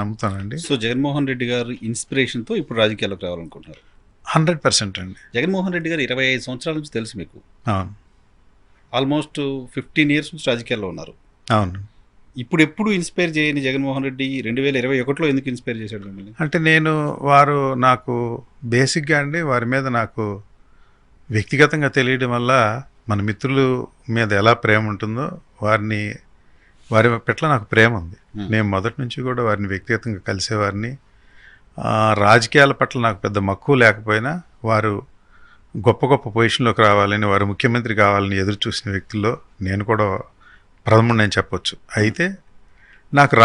నమ్ముతానండి. So Jaganmohan Reddy గారు ఇన్స్పిరేషన్తో ఇప్పుడు రాజకీయాల్లోకి రావాలనుకుంటున్నారు. 100% అండి. జగన్మోహన్ రెడ్డి గారు 25 సంవత్సరాల నుంచి తెలుసు మీకు. అవును. ఆల్మోస్ట్ 15 ఇయర్స్ నుంచి రాజకీయాల్లో ఉన్నారు. అవును. ఇప్పుడు ఎప్పుడు ఇన్స్పైర్ చేయని జగన్మోహన్ రెడ్డి 2021లో ఎందుకు ఇన్స్పైర్ చేశాడు మిమ్మల్ని? అంటే వారు నాకు బేసిక్గా అండి వారి మీద నాకు వ్యక్తిగతంగా తెలియడం వల్ల మన మిత్రుల మీద ఎలా ప్రేమ ఉంటుందో వారి పట్ల నాకు ప్రేమ ఉంది. నేను మొదటి నుంచి కూడా వారిని వ్యక్తిగతంగా కలిసేవారిని. రాజకీయాల పట్ల నాకు పెద్ద మక్కువ లేకపోయినా వారు గొప్ప గొప్ప పొజిషన్లోకి రావాలని, వారు ముఖ్యమంత్రి కావాలని ఎదురు చూసిన వ్యక్తుల్లో నేను కూడా ప్రథముడిని చెప్పొచ్చు. అయితే నాకు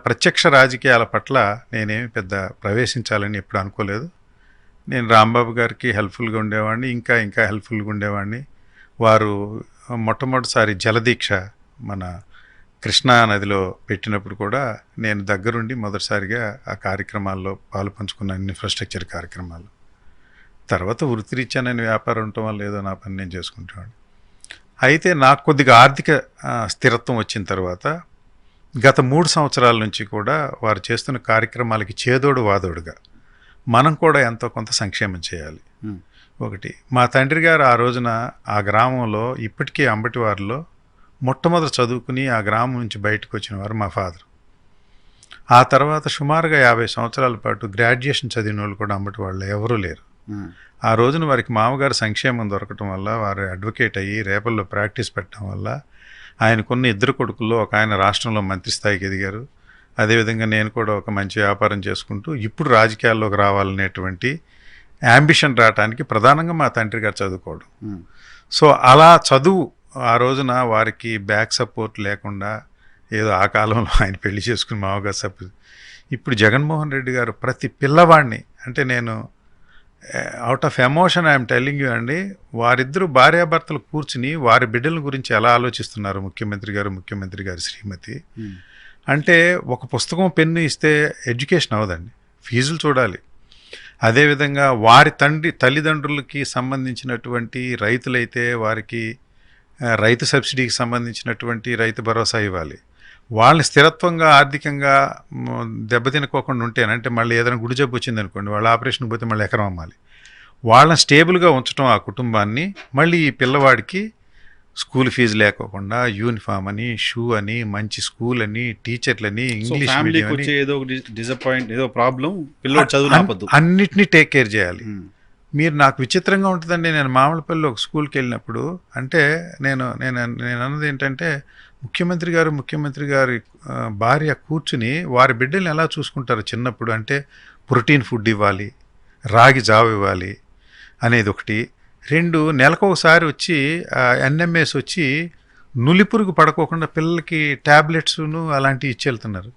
ప్రత్యక్ష రాజకీయాల పట్ల నేనేమి పెద్ద ప్రవేశించాలని ఎప్పుడు అనుకోలేదు. నేను రాంబాబు గారికి హెల్ప్ఫుల్గా ఉండేవాడిని, ఇంకా హెల్ప్ఫుల్గా ఉండేవాడిని. వారు మొట్టమొదటిసారి జలదీక్ష మన కృష్ణా నదిలో పెట్టినప్పుడు కూడా నేను దగ్గరుండి మొదటిసారిగా ఆ కార్యక్రమాల్లో పాలు పంచుకున్నాను, ఇన్ఫ్రాస్ట్రక్చర్ కార్యక్రమాలు. తర్వాత వృత్తిరీత్యా నేను వ్యాపారం ఉండటం వల్ల ఏదో నా పని నేను చేసుకుంటాను. అయితే నాకు కొద్దిగా ఆర్థిక స్థిరత్వం వచ్చిన తర్వాత గత 3 సంవత్సరాల నుంచి కూడా వారు చేస్తున్న కార్యక్రమాలకి చేదోడు వాదోడుగా మనం కూడా ఎంతో కొంత సంక్షేమం చేయాలి. ఒకటి, మా తండ్రి గారు ఆ రోజున ఆ గ్రామంలో ఇప్పటికీ అంబటివారిలో మొట్టమొదటి చదువుకుని ఆ గ్రామం నుంచి బయటకు వచ్చిన వారు మా ఫాదర్. ఆ తర్వాత సుమారుగా 50 సంవత్సరాల పాటు గ్రాడ్యుయేషన్ చదివిన వాళ్ళు కూడా అంబటి వాళ్ళు ఎవరూ లేరు. ఆ రోజున వారికి మామగారు సంక్షేమం దొరకటం వల్ల వారు అడ్వకేట్ అయ్యి రేపల్లో ప్రాక్టీస్ పెట్టడం వల్ల ఆయనకున్న 2 కొడుకుల్లో ఒక ఆయన రాష్ట్రంలో మంత్రి స్థాయికి ఎదిగారు. అదేవిధంగా నేను కూడా ఒక మంచి వ్యాపారం చేసుకుంటూ ఇప్పుడు రాజకీయాల్లోకి రావాలనేటువంటి యాంబిషన్ రావడానికి ప్రధానంగా మా తండ్రి గారు చదువుకోవడం. సో అలా చదువు ఆ రోజున వారికి బ్యాక్ సపోర్ట్ లేకుండా ఏదో ఆ కాలంలో ఆయన పెళ్లి చేసుకుని మామగారు సపోర్ట్. ఇప్పుడు జగన్మోహన్ రెడ్డి గారు ప్రతి పిల్లవాడిని, అంటే నేను out of emotion I'm telling you అండి, వారిద్దరూ భార్యాభర్తలు కూర్చుని వారి బిడ్డల గురించి ఎలా ఆలోచిస్తున్నారు ముఖ్యమంత్రి గారు శ్రీమతి. అంటే ఒక పుస్తకం పెన్ను ఇస్తే ఎడ్యుకేషన్ అవ్వదండి, ఫీజులు చూడాలి. అదేవిధంగా వారి తల్లిదండ్రులకి సంబంధించినటువంటి రైతులైతే వారికి రైతు సబ్సిడీకి సంబంధించినటువంటి రైతు భరోసా ఇవ్వాలి. వాళ్ళని స్థిరత్వంగా ఆర్థికంగా దెబ్బతినుకోకుండా ఉంటేనంటే మళ్ళీ ఏదైనా గుడి జబ్బు వచ్చిందనుకోండి, వాళ్ళ ఆపరేషన్కి పోతే మళ్ళీ ఎకరం అమ్మాలి. వాళ్ళని స్టేబుల్గా ఉంచడం ఆ కుటుంబాన్ని. మళ్ళీ ఈ పిల్లవాడికి స్కూల్ ఫీజు లేకోకుండా యూనిఫామ్ అని, షూ అని, మంచి స్కూల్ అని, టీచర్లని, ఇంగ్లీష్ మీడియం అన్నిటినీ టేక్ కేర్ చేయాలి. మీరు నాకు విచిత్రంగా ఉంటుందండి, నేను మామూలుపల్లిలో ఒక స్కూల్కి వెళ్ళినప్పుడు అంటే నేను అన్నది ఏంటంటే ముఖ్యమంత్రి గారి భార్య కూర్చుని వారి బిడ్డల్ని ఎలా చూసుకుంటారు చిన్నప్పుడు అంటే ప్రోటీన్ ఫుడ్ ఇవ్వాలి, రాగి జావ ఇవ్వాలి అనేది ఒకటి. 2, నెలకు ఒకసారి వచ్చి ఎన్ఎంఎస్ వచ్చి నులిపురుగు పడుకోకుండా పిల్లలకి ట్యాబ్లెట్స్ను అలాంటివి ఇచ్చి వెళ్తున్నారు.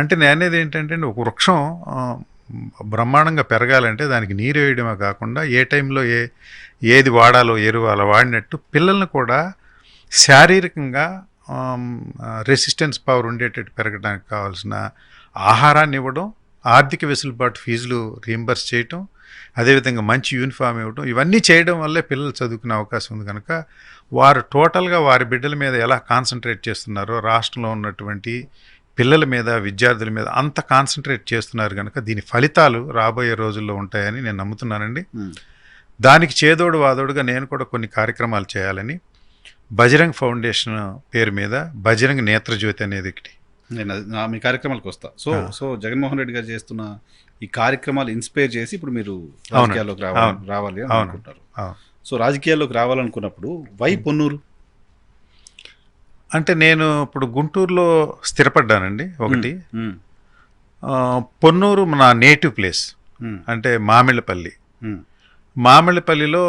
అంటే నేను అనేది ఏంటంటే ఒక వృక్షం బ్రహ్మాండంగా పెరగాలంటే దానికి నీరు వేయడమే కాకుండా ఏ టైంలో ఏది వాడాలో ఎరువు అలా వాడినట్టు పిల్లల్ని కూడా శారీరకంగా రెసిస్టెన్స్ పవర్ ఉండేటట్టు పెరగడానికి కావాల్సిన ఆహారాన్ని ఇవ్వడం, ఆర్థిక వెసులుబాటు ఫీజులు రీయింబర్స్ చేయటం, అదేవిధంగా మంచి యూనిఫామ్ ఇవ్వడం, ఇవన్నీ చేయడం వల్లే పిల్లలు చదువుకునే అవకాశం ఉంది. కనుక వారు టోటల్గా వారి బిడ్డల మీద ఎలా కాన్సన్ట్రేట్ చేస్తున్నారో రాష్ట్రంలో ఉన్నటువంటి పిల్లల మీద, విద్యార్థుల మీద అంత కాన్సన్ట్రేట్ చేస్తున్నారు కనుక దీని ఫలితాలు రాబోయే రోజుల్లో ఉంటాయని నేను నమ్ముతున్నానండి. దానికి చేదోడు వాదోడుగా నేను కూడా కొన్ని కార్యక్రమాలు చేయాలని బజరంగ్ ఫౌండేషన్ పేరు మీద బజరంగ్ నేత్రజ్యోతి అనేది ఒకటి. నేను మీ కార్యక్రమాలకు వస్తా. సో జగన్మోహన్ రెడ్డి గారు చేస్తున్న ఈ కార్యక్రమాలు ఇన్స్పైర్ చేసి ఇప్పుడు మీరు రాజకీయాల్లోకి రావాలి అనుకుంటారు. సో రాజకీయాల్లోకి రావాలనుకున్నప్పుడు వై పొన్నూరు? అంటే నేను ఇప్పుడు గుంటూరులో స్థిరపడ్డానండి. ఒకటి, పొన్నూరు నా నేటివ్ ప్లేస్ అంటే మామిళ్ళపల్లిలో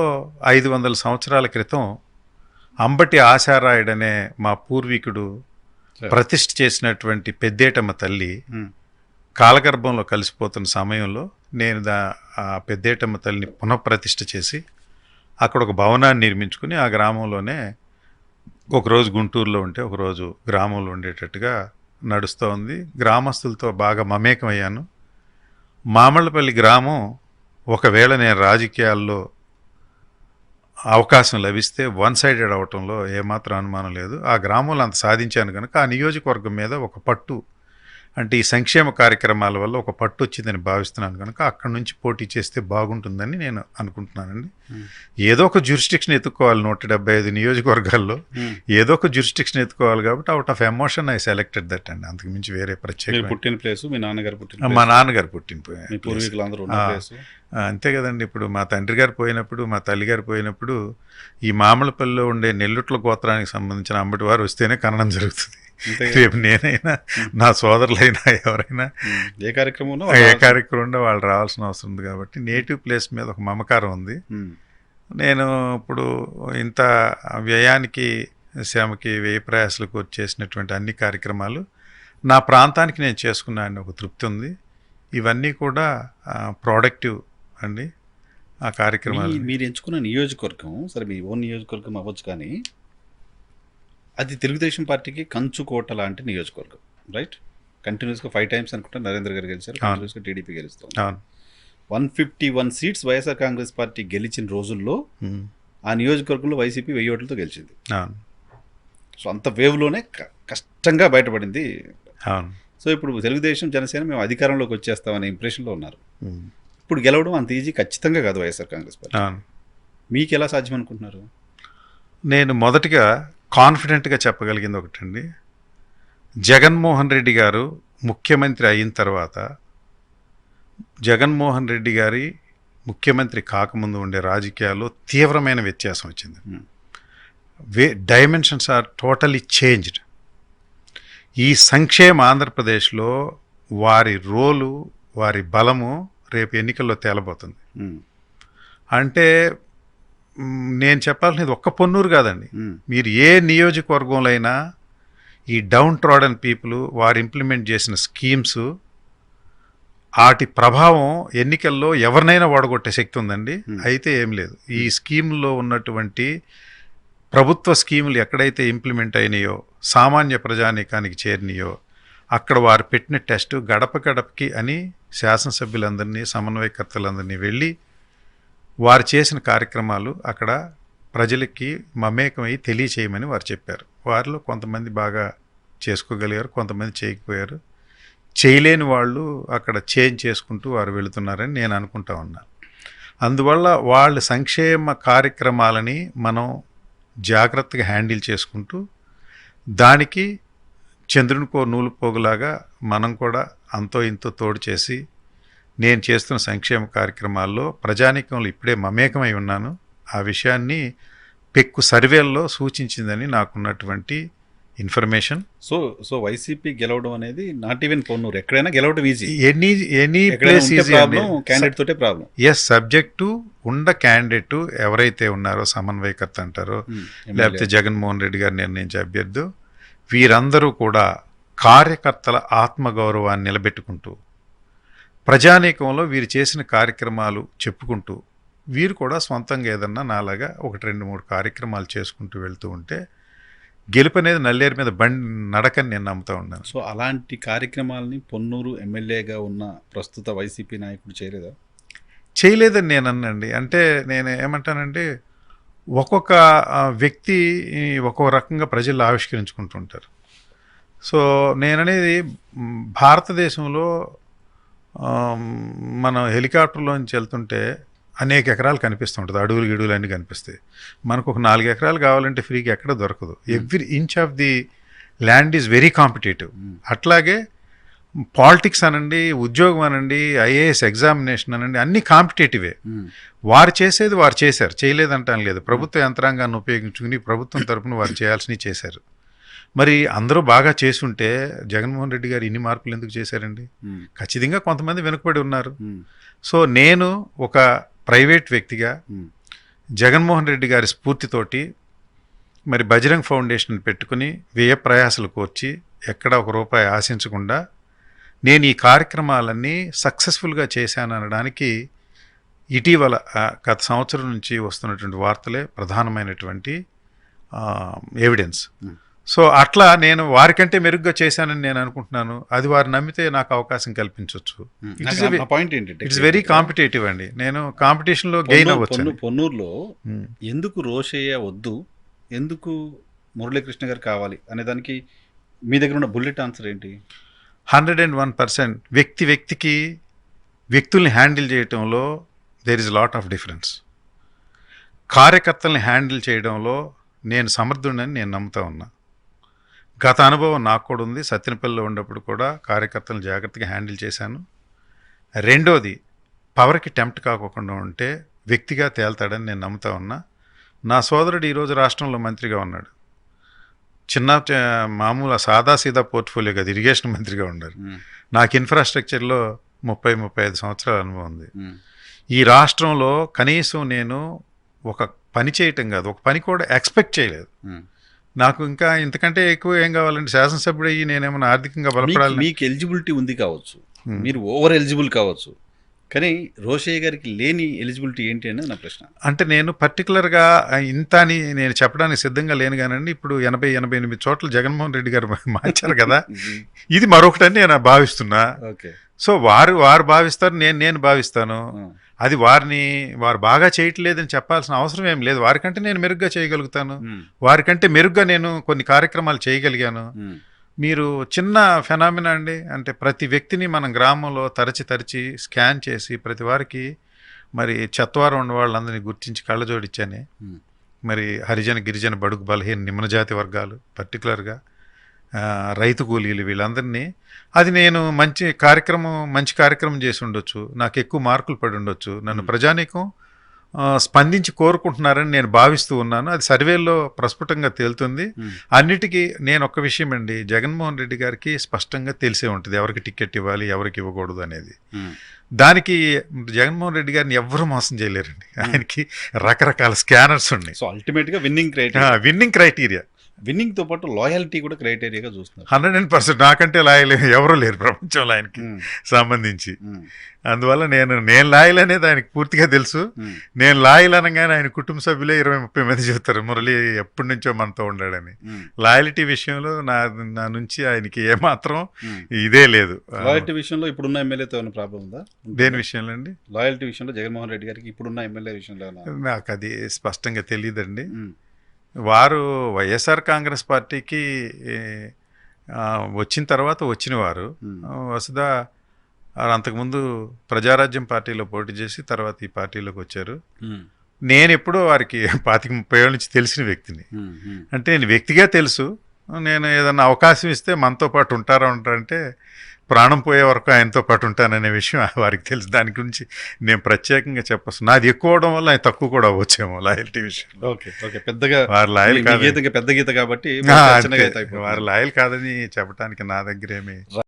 500 సంవత్సరాల క్రితం అంబటి ఆశారాయుడనే మా పూర్వీకుడు ప్రతిష్ఠ చేసినటువంటి పెద్దేటమ్మ తల్లి కాలగర్భంలో కలిసిపోతున్న సమయంలో నేను ఆ పెద్దేటమ్మ తల్లిని పునఃప్రతిష్ఠ చేసి అక్కడ ఒక భవనాన్ని నిర్మించుకుని ఆ గ్రామంలోనే ఒకరోజు గుంటూరులో ఉంటే ఒకరోజు గ్రామంలో ఉండేటట్టుగా నడుస్తూ ఉంది. గ్రామస్తులతో బాగా మమేకమయ్యాను. మామిళ్ళపల్లి గ్రామం ఒకవేళ నేను రాజకీయాల్లో అవకాశం లభిస్తే 1 సైడెడ్ అవటంలో ఏమాత్రం అనుమానం లేదు. ఆ గ్రామంలో అంత సాధించాను కనుక ఆ నియోజకవర్గం మీద ఒక పట్టు అంటే ఈ సంక్షేమ కార్యక్రమాల వల్ల ఒక పట్టు వచ్చిందని భావిస్తున్నాను కనుక అక్కడి నుంచి పోటీ చేస్తే బాగుంటుందని నేను అనుకుంటున్నానండి. ఏదో ఒక జ్యూరిస్డిక్షన్ ఎత్తుకోవాలి 175 నియోజకవర్గాల్లో ఏదో ఒక జ్యూరిస్డిక్షన్ ఎత్తుకోవాలి కాబట్టి out of emotion I selected that అండి. అంతకు మించి వేరే ప్రత్యేక పుట్టిన ప్లేస్ మీ నాన్నగారు పుట్టిన మా నాన్నగారు పుట్టిన మీ పూర్వీకులందరూ ఉన్న ప్లేస్. అంతే కదండి. ఇప్పుడు మా తండ్రి గారు పోయినప్పుడు మా తల్లిగారు పోయినప్పుడు ఈ మామలపల్లిలో ఉండే నెల్లుట్ల గోత్రానికి సంబంధించిన అంబటి వారు వస్తేనే కన్నడం జరుగుతుంది. రేపు నేనైనా నా సోదరులైనా ఎవరైనా ఏ కార్యక్రమంలో వాళ్ళు రావాల్సిన అవసరం ఉంది కాబట్టి నేటివ్ ప్లేస్ మీద ఒక మమకారం ఉంది. నేను ఇప్పుడు ఇంత వ్యయానికి శ్రమకి వ్యయ ప్రయాసాలకు వచ్చేసినటువంటి అన్ని కార్యక్రమాలు నా ప్రాంతానికి నేను చేసుకున్నాను ఒక తృప్తి ఉంది. ఇవన్నీ కూడా ప్రొడక్టివ్ అండి ఆ కార్యక్రమాలు. మీరు ఎంచుకున్న నియోజకవర్గం సరే మీ ఓన్ నియోజకవర్గం అవ్వచ్చు, కానీ అది తెలుగుదేశం పార్టీకి కంచుకోట లాంటి నియోజకవర్గం, రైట్? కంటిన్యూస్గా 5 times అనుకుంటా నరేంద్ర గారు గెలిచారు, కంటిన్యూస్గా టీడీపీ గెలుస్తాం. 151 seats వైఎస్ఆర్ కాంగ్రెస్ పార్టీ గెలిచిన రోజుల్లో ఆ నియోజకవర్గంలో వైసీపీ 1000 ఓట్లతో గెలిచింది. సో అంత వేవ్లోనే కష్టంగా బయటపడింది. సో ఇప్పుడు తెలుగుదేశం జనసేన మేము అధికారంలోకి వచ్చేస్తామనే ఇంప్రెషన్లో ఉన్నారు. ఇప్పుడు గెలవడం అంత ఈజీ ఖచ్చితంగా కాదు వైఎస్ఆర్ కాంగ్రెస్ పార్టీ. మీకు ఎలా సాధ్యం అనుకుంటున్నారు? నేను మొదటిగా కాన్ఫిడెంట్గా చెప్పగలిగింది ఒకటండి, జగన్మోహన్ రెడ్డి గారు ముఖ్యమంత్రి అయిన తర్వాత జగన్మోహన్ రెడ్డి గారి ముఖ్యమంత్రి కాకముందు ఉండే రాజకీయాల్లో తీవ్రమైన వ్యత్యాసం వచ్చింది. Dimensions are totally changed. ఈ సంక్షేమ ఆంధ్రప్రదేశ్లో వారి రోలు వారి బలము రేపు ఎన్నికల్లో తేలబోతుంది. అంటే నేను చెప్పాల్సినది ఒక్క పొన్నూరు కాదండి, మీరు ఏ నియోజకవర్గంలో అయినా ఈ డౌన్ ట్రాడన్ పీపుల్ వారు ఇంప్లిమెంట్ చేసిన స్కీమ్స్ వాటి ప్రభావం ఎన్నికల్లో ఎవరినైనా ఓడగొట్టే శక్తి ఉందండి. అయితే ఏం లేదు, ఈ స్కీమ్లో ఉన్నటువంటి ప్రభుత్వ స్కీములు ఎక్కడైతే ఇంప్లిమెంట్ అయినాయో సామాన్య ప్రజానీకానికి చేరినాయో అక్కడ వారు పెట్టిన టెస్టు గడప గడపకి అని శాసనసభ్యులందరినీ సమన్వయకర్తలందరినీ వెళ్ళి వారు చేసిన కార్యక్రమాలు అక్కడ ప్రజలకి మమేకమై తెలియచేయమని వారు చెప్పారు. వారిలో కొంతమంది బాగా చేసుకోగలిగారు, కొంతమంది చేయకపోయారు. చేయలేని వాళ్ళు అక్కడ చేంజ్ చేసుకుంటూ వారు వెళుతున్నారని నేను అనుకుంటా ఉన్నాను. అందువల్ల వాళ్ళ సంక్షేమ కార్యక్రమాలని మనం జాగ్రత్తగా హ్యాండిల్ చేసుకుంటూ దానికి చంద్రునికో నూలు పోగులాగా మనం కూడా అంతో ఇంతో తోడు చేసి నేను చేస్తున్న సంక్షేమ కార్యక్రమాల్లో ప్రజానీకంలో ఇప్పుడే మమేకమై ఉన్నాను. ఆ విషయాన్ని పెక్కు సర్వేల్లో సూచించిందని నాకున్నటువంటి ఇన్ఫర్మేషన్. సో వైసీపీ గెలవడం అనేది నాట్ ఈవెన్ పొన్నూరు, ఎక్కడైనా గెలవడం ఈజీ. ఎనీ ప్లేస్ క్యాండిడేట్ తోటే ప్రాబ్లం. ఎస్, సబ్జెక్టు క్యాండిడేట్ ఎవరైతే ఉన్నారో సమన్వయకర్త అంటారో లేకపోతే జగన్మోహన్ రెడ్డి గారు నిర్ణయించే అభ్యర్థి, వీరందరూ కూడా కార్యకర్తల ఆత్మగౌరవాన్ని నిలబెట్టుకుంటూ ప్రజానీకంలో వీరు చేసిన కార్యక్రమాలు చెప్పుకుంటూ వీరు కూడా సొంతంగా ఏదన్నా నాలాగా 1-2-3 కార్యక్రమాలు చేసుకుంటూ వెళ్తూ ఉంటే గెలుపు అనేది నల్లేరు మీద బండి నడకని నేను నమ్ముతూ ఉన్నాను. సో అలాంటి కార్యక్రమాలని పొన్నూరు ఎమ్మెల్యేగా ఉన్న ప్రస్తుత వైసీపీ నాయకుడు చేయలేదని నేను అన్నండి. అంటే నేను ఏమంటానంటే ఒక్కొక్క వ్యక్తి ఒక్కొక్క రకంగా ప్రజలు ఆవిష్కరించుకుంటుంటారు. సో నేననేది భారతదేశంలో మనం హెలికాప్టర్లోంచి వెళ్తుంటే అనేక ఎకరాలు కనిపిస్తుంటుంది, అడవులు గిడువులు అన్నీ కనిపిస్తాయి. మనకు ఒక 4 ఎకరాలు కావాలంటే ఫ్రీగా ఎక్కడ దొరకదు. Every inch of the land is very competitive. అట్లాగే పాలిటిక్స్ అనండి, ఉద్యోగం అనండి, ఐఏఎస్ ఎగ్జామినేషన్ అనండి, అన్నీ కాంపిటేటివే. వారు చేసేది వారు చేశారు, చేయలేదంటాను లేదు. ప్రభుత్వ యంత్రాంగాన్ని ఉపయోగించుకుని ప్రభుత్వం తరపున వారు చేయాల్సినవి చేశారు. మరి అందరూ బాగా చేసుంటే జగన్మోహన్ రెడ్డి గారు ఇన్ని మార్పులు ఎందుకు చేశారండి? ఖచ్చితంగా కొంతమంది వెనుకబడి ఉన్నారు. సో నేను ఒక ప్రైవేట్ వ్యక్తిగా జగన్మోహన్ రెడ్డి గారి స్ఫూర్తితోటి మరి బజరంగ్ ఫౌండేషన్ పెట్టుకుని వ్యయ ప్రయాసాలు కోర్చి ఎక్కడ ₹1 ఆశించకుండా నేను ఈ కార్యక్రమాలన్నీ సక్సెస్ఫుల్గా చేశాను అనడానికి ఇటీవల గత సంవత్సరం నుంచి వస్తున్నటువంటి వార్తలే ప్రధానమైనటువంటి ఎవిడెన్స్. సో అట్లా నేను వారికంటే మెరుగ్గా చేశానని నేను అనుకుంటున్నాను. అది వారు నమ్మితే నాకు అవకాశం కల్పించవచ్చు. ఇట్స్ వెరీ కాంపిటేటివ్ అండి. నేను కాంపిటీషన్లో గెయిన్ అవ్వచ్చు. పొన్నూరులో ఎందుకు రోషయ్య వద్దు, ఎందుకు మురళీకృష్ణ గారు కావాలి అనే దానికి మీ దగ్గర ఉన్న బుల్లెట్ ఆన్సర్ ఏంటి? 101% వ్యక్తికి వ్యక్తుల్ని హ్యాండిల్ చేయటంలో there is lot of difference. కార్యకర్తల్ని హ్యాండిల్ చేయడంలో నేను సమర్థుడని నేను నమ్ముతా ఉన్నా. గత అనుభవం నాకు కూడా ఉంది. సత్యనపల్లిలో ఉన్నప్పుడు కూడా కార్యకర్తలను జాగ్రత్తగా హ్యాండిల్ చేశాను. రెండోది, పవర్కి టెంప్ట్ కాకుండా ఉంటే వ్యక్తిగా తేల్తాడని నేను నమ్ముతా ఉన్నా. నా సోదరుడు ఈరోజు రాష్ట్రంలో మంత్రిగా ఉన్నాడు. మామూలు సాదాసీదా పోర్ట్ఫోలియో కాదు, ఇరిగేషన్ మంత్రిగా ఉన్నారు. నాకు ఇన్ఫ్రాస్ట్రక్చర్లో 35 సంవత్సరాల అనుభవం ఉంది. ఈ రాష్ట్రంలో కనీసం నేను ఒక పని చేయటం కాదు, ఒక పని కూడా ఎక్స్పెక్ట్ చేయలేదు. నాకు ఇంకా ఇంతకంటే ఎక్కువ ఏం కావాలంటే శాసనసభ్యుడు అయ్యి నేనేమన్నా ఆర్థికంగా బలపడాలి. మీకు ఎలిజిబిలిటీ ఉంది కావచ్చు, మీరు ఓవర్ ఎలిజిబుల్ కావచ్చు, కానీ రోషయ్య గారికి లేని ఎలిజిబిలిటీ ఏంటి అనేది నా ప్రశ్న. అంటే నేను పర్టికులర్గా ఇంత అని నేను చెప్పడానికి సిద్ధంగా లేను కానండి. ఇప్పుడు 80-88 చోట్ల జగన్మోహన్ రెడ్డి గారు మార్చారు కదా, ఇది మరొకటని నేను భావిస్తున్నా. ఓకే, సో వారు భావిస్తారు, నేను భావిస్తాను. అది వారు బాగా చేయట్లేదని చెప్పాల్సిన అవసరం ఏం లేదు. వారికంటే నేను మెరుగ్గా చేయగలుగుతాను, వారికంటే మెరుగ్గా నేను కొన్ని కార్యక్రమాలు చేయగలిగాను. మీరు చిన్న ఫెనామినా అండి, అంటే ప్రతి వ్యక్తిని మనం గ్రామంలో తరచి స్కాన్ చేసి ప్రతి వారికి మరి చెత్తవారం ఉన్న వాళ్ళందరినీ గుర్తించి కళ్ళజోడిచ్చాను. మరి హరిజన గిరిజన బడుగు బలహీన నిమ్న జాతి వర్గాలు, పర్టికులర్గా రైతు కూలీలు, వీళ్ళందరినీ అది నేను మంచి కార్యక్రమం చేసి ఉండొచ్చు, నాకు ఎక్కువ మార్కులు పడి ఉండొచ్చు, నన్ను ప్రజానీకం స్పందించి కోరుకుంటున్నారని నేను భావిస్తూ ఉన్నాను. అది సర్వేల్లో ప్రస్ఫుటంగా తేలుతుంది. అన్నిటికీ నేను ఒక్క విషయం అండి, జగన్మోహన్ రెడ్డి గారికి స్పష్టంగా తెలిసే ఉంటుంది ఎవరికి టికెట్ ఇవ్వాలి, ఎవరికి ఇవ్వకూడదు అనేది. దానికి జగన్మోహన్ రెడ్డి గారిని ఎవ్వరూ మోసం చేయలేరండి. ఆయనకి రకరకాల స్కానర్స్ ఉన్నాయి. సో అల్టిమేట్గా విన్నింగ్ క్రైటీరియా, విన్నింగ్ తో పాటు లాయల్టీ కూడా క్రైటీరియాగా చూస్తున్నారు. 100%. నాకంటే లాయల్ ఎవరూ లేరు ప్రపంచంలో ఆయనకి సంబంధించి. అందువల్ల నేను లాయల్ అనేది ఆయనకి పూర్తిగా తెలుసు. నేను లాయల్ అనగానే ఆయన కుటుంబ సభ్యులే 20-30 మంది చెప్తారు, మురళి ఎప్పటి నుంచో మనతో ఉన్నాడని. లాయల్టీ విషయంలో నా నుంచి ఆయనకి ఏమాత్రం ఇదే లేదు. లాయల్టీ విషయంలో ఇప్పుడున్న ఎమ్మెల్యేతో ఏమైనా ప్రాబ్లం ఉందా? దేని విషయంలో అండి? లాయల్టీ విషయంలో జగన్మోహన్ రెడ్డి గారికి ఇప్పుడున్న ఎమ్మెల్యే విషయంలో నాకు అది స్పష్టంగా తెలియదండి. వారు వైఎస్ఆర్ కాంగ్రెస్ పార్టీకి వచ్చిన తర్వాత వచ్చినవారు. వసుదా అంతకుముందు ప్రజారాజ్యం పార్టీలో పోటీ చేసి తర్వాత ఈ పార్టీలోకి వచ్చారు. నేను ఎప్పుడూ వారికి 25-30 ఏళ్ళ నుంచి తెలిసిన వ్యక్తిని. అంటే నేను వ్యక్తిగా తెలుసు. నేను ఏదన్నా అవకాశం ఇస్తే మనతో పాటు ఉంటారంటే ప్రాణం పోయే వరకు ఆయనతో పాటు ఉంటాననే విషయం వారికి తెలుసు. దాని గురించి నేను ప్రత్యేకంగా చెప్పచ్చు. నాది ఎక్కువ అవడం వల్ల ఆయన తక్కువ కూడా అవ్వచ్చేమో లాయల్టీ విషయంలో. ఓకే, పెద్దగా వారు లాయల్ కాదు, పెద్ద గీత కాబట్టి వారు లాయల్ కాదని చెప్పడానికి నా దగ్గర ఏమి